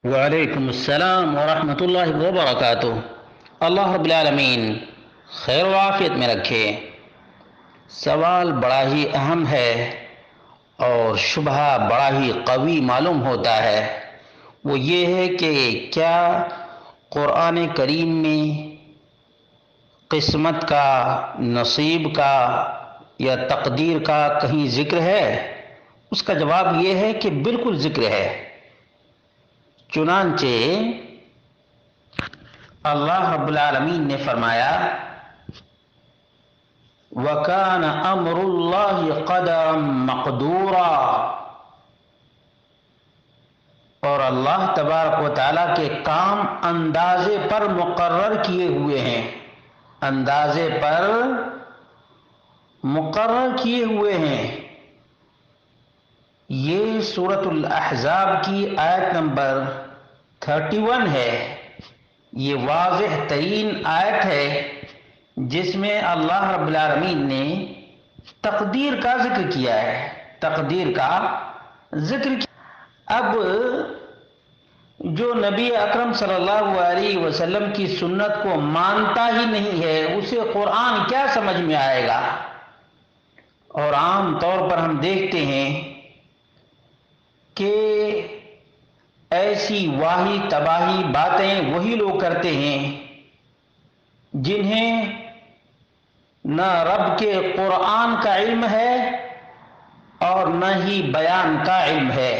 وعلیکم السلام ورحمۃ اللہ وبرکاتہ۔ اللہ رب العالمین خیر و عافیت میں رکھے۔ سوال بڑا ہی اہم ہے اور شبہ بڑا ہی قوی معلوم ہوتا ہے۔ وہ یہ ہے کہ کیا قرآن کریم میں قسمت کا، نصیب کا یا تقدیر کا کہیں ذکر ہے؟ اس کا جواب یہ ہے کہ بالکل ذکر ہے۔ چنانچہ اللہ رب العالمین نے فرمایا وَكَانَ أَمْرُ اللَّهِ قَدَرًا مَقْدُورًا، اور اللہ تبارک و تعالیٰ کے کام اندازے پر مقرر کیے ہوئے ہیں، اندازے پر مقرر کیے ہوئے ہیں۔ یہ سورۃ الاحزاب کی آیت نمبر 31 ہے۔ یہ واضح ترین آیت ہے جس میں اللہ رب العالمین نے تقدیر کا ذکر کیا ہے، تقدیر کا ذکر کیا۔ اب جو نبی اکرم صلی اللہ علیہ وسلم کی سنت کو مانتا ہی نہیں ہے، اسے قرآن کیا سمجھ میں آئے گا؟ اور عام طور پر ہم دیکھتے ہیں کہ ایسی واہی تباہی باتیں وہی لوگ کرتے ہیں جنہیں نہ رب کے قرآن کا علم ہے اور نہ ہی بیان کا علم ہے۔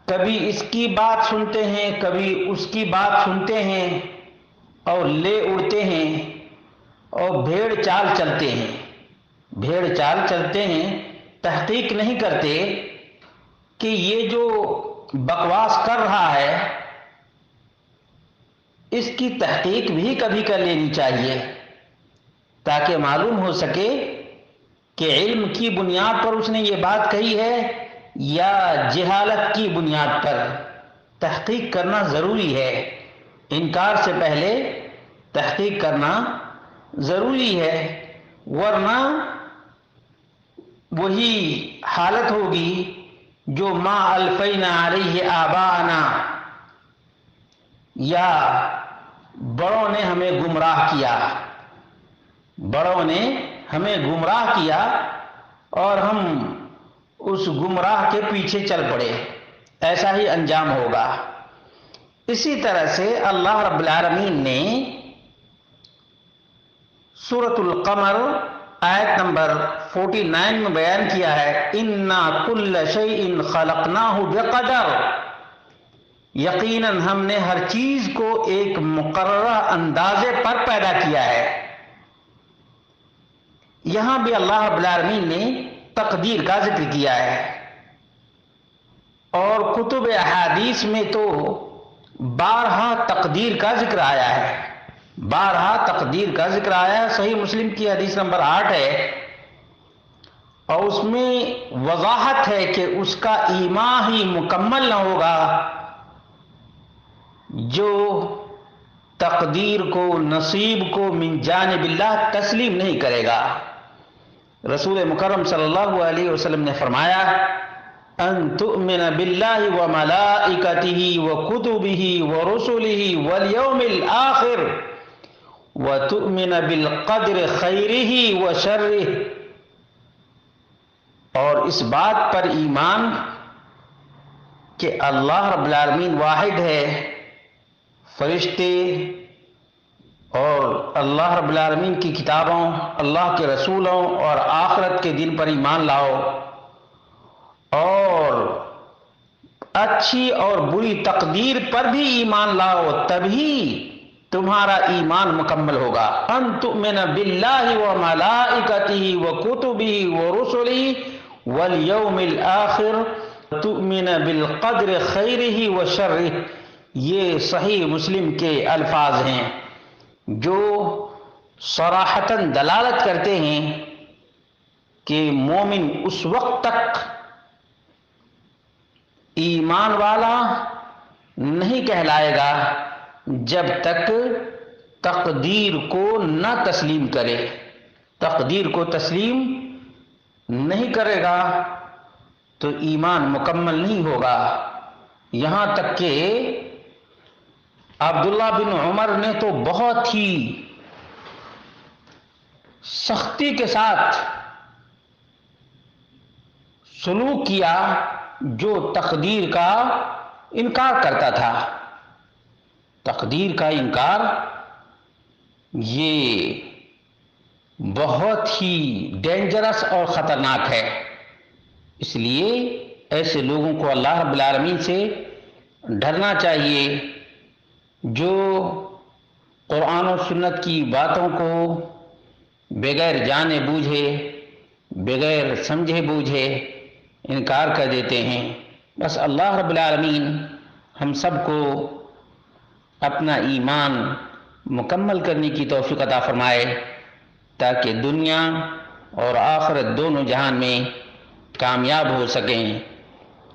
کبھی اس کی بات سنتے ہیں، کبھی اس کی بات سنتے ہیں اور لے اڑتے ہیں اور بھیڑ چال چلتے ہیں، بھیڑ چال چلتے ہیں، تحقیق نہیں کرتے کہ یہ جو بکواس کر رہا ہے اس کی تحقیق بھی کبھی کر لینی چاہیے تاکہ معلوم ہو سکے کہ علم کی بنیاد پر اس نے یہ بات کہی ہے یا جہالت کی بنیاد پر۔ تحقیق کرنا ضروری ہے، انکار سے پہلے تحقیق کرنا ضروری ہے، ورنہ وہی حالت ہوگی جو ما الفینا علیہ آباءنا، یا بڑوں نے ہمیں گمراہ کیا، بڑوں نے ہمیں گمراہ کیا اور ہم اس گمراہ کے پیچھے چل پڑے، ایسا ہی انجام ہوگا۔ اسی طرح سے اللہ رب العالمین نے سورۃ القمر آیت نمبر 49 میں بیان کیا ہے اِنَّا كُلَّ شَيْءٍ خَلَقْنَاهُ بِقَدَرٍ، یقیناً ہم نے ہر چیز کو ایک مقررہ اندازے پر پیدا کیا ہے۔ یہاں بھی اللہ رب العالمین نے تقدیر کا ذکر کیا ہے، اور کتب احادیث میں تو بارہا تقدیر کا ذکر آیا ہے، بارہا تقدیر کا ذکر آیا ہے۔ صحیح مسلم کی حدیث نمبر 8 ہے، اور اس میں وضاحت ہے کہ اس کا ایمان ہی مکمل نہ ہوگا جو تقدیر کو، نصیب کو من جانب اللہ تسلیم نہیں کرے گا۔ رسول مکرم صلی اللہ علیہ وسلم نے فرمایا ان تؤمن باللہ وملائکتہ وکتبہ ورسلہ والیوم الآخر وتؤمن بالقدر خیرہ وشرہ، اور اس بات پر ایمان کہ اللہ رب العالمین واحد ہے، فرشتے اور اللہ رب العالمین کی کتابوں، اللہ کے رسولوں اور آخرت کے دن پر ایمان لاؤ، اور اچھی اور بری تقدیر پر بھی ایمان لاؤ، تبھی تمہارا ایمان مکمل ہوگا۔ ان تؤمن باللہ وملائکتہ وکتبہ ورسلہ والیوم الآخر تؤمن بالقدر خیرہ وشرہ، یہ صحیح مسلم کے الفاظ ہیں جو صراحتاً دلالت کرتے ہیں کہ مومن اس وقت تک ایمان والا نہیں کہلائے گا جب تک تقدیر کو نہ تسلیم کرے، تقدیر کو تسلیم نہیں کرے گا تو ایمان مکمل نہیں ہوگا۔ یہاں تک کہ عبداللہ بن عمر نے تو بہت ہی سختی کے ساتھ سلوک کیا جو تقدیر کا انکار کرتا تھا۔ تقدیر کا انکار یہ بہت ہی ڈینجرس اور خطرناک ہے، اس لیے ایسے لوگوں کو اللہ رب العالمین سے ڈرنا چاہیے جو قرآن و سنت کی باتوں کو بغیر جانے بوجھے، بغیر سمجھے بوجھے انکار کر دیتے ہیں۔ بس اللہ رب العالمین ہم سب کو اپنا ایمان مکمل کرنے کی توفیق عطا فرمائے تاکہ دنیا اور آخرت دونوں جہان میں کامیاب ہو سکیں۔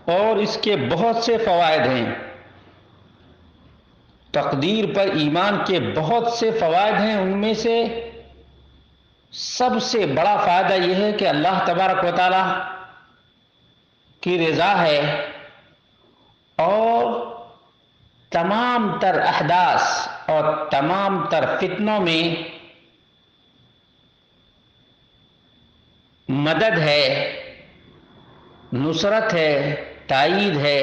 اور اس کے بہت سے فوائد ہیں، تقدیر پر ایمان کے بہت سے فوائد ہیں۔ ان میں سے سب سے بڑا فائدہ یہ ہے کہ اللہ تبارک و تعالی کی رضا ہے، اور تمام تر احداث اور تمام تر فتنوں میں مدد ہے، نصرت ہے، تائید ہے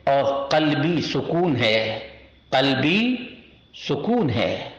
اور قلبی سکون ہے، قلبی سکون ہے۔